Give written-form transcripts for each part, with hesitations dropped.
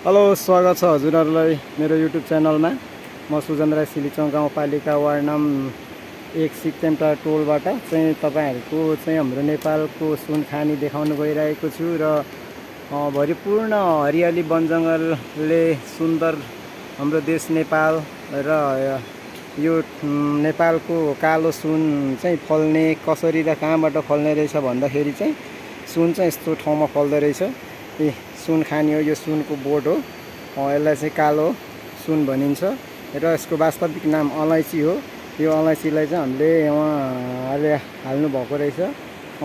Hello स्वागत छ हजुरहरुलाई मेरो युट्युब च्यानलमा। म सुजन राई सिलिचौं गाउँपालिका वार्ड नम्बर 1 सिक्तेमटा टोलबाट चाहिँ तपाईहरुको चाहिँ हाम्रो नेपालको सुन खानी देखाउन गइरहेको छु र भरिपूर्ण हरियाली वनजंगलले सुन्दर हाम्रो देश नेपाल र यो नेपालको कालो सुन चाहिँ फल्ने कसरी र कहाँबाट फल्ने रहेछ भन्दाखेरि चाहिँ सुन चाहिँ यस्तो ठाउँमा फल्दै रहेछ। सुन खानी हो, यो सुनको बोट हो। यसलाई चाहिँ कालो सुन भनिन्छ र यसको वास्तविक नाम अलैँची हो। यो अलैँचीलाई चाहिँ हामीले उहाँले हाल्नु भएको रहेछ।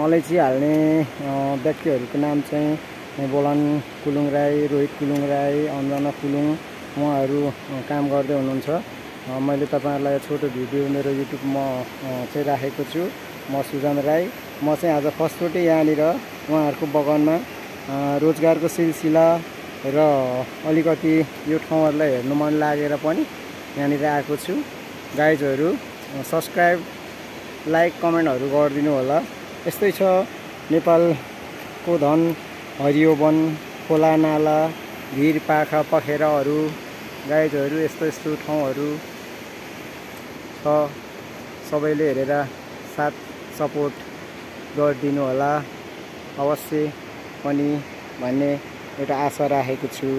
अलैँची हाल्ने व्यक्तिहरूको नाम चाहिँ बोलन कुलुङ राई, रोहित कुलुङ राई, अन्जना कुलुङ, उहाँहरू काम गर्दै हुनुहुन्छ। मैले तपाईहरुलाई छोटो भिडियो मेरो युट्युबमा चाहिँ राखेको छु। म सुजन राई। म चाहिँ आज फर्स्टचोटि यहाँनिर उहाँहरूको बगानमा रोजगारको सिलसिला र अलिकति यो ठाउँहरुलाई हेर्नु मन लागेर पनि यहाँनिर आएको छु। गाइजहरु सब्स्क्राइब, लाइक, कमेन्टहरु गरिदिनु होला। यस्तै छ नेपालको धन, हरियो वन, खोला नाला, भिर पाखा पखेराहरु। गाइजहरु यस्तो यस्तो ठाउँहरु छ। सबैले हेरेर साथ सपोर्ट गरिदिनु होला अवश्य पनि भन्ने एउटा आशा राखेको छु।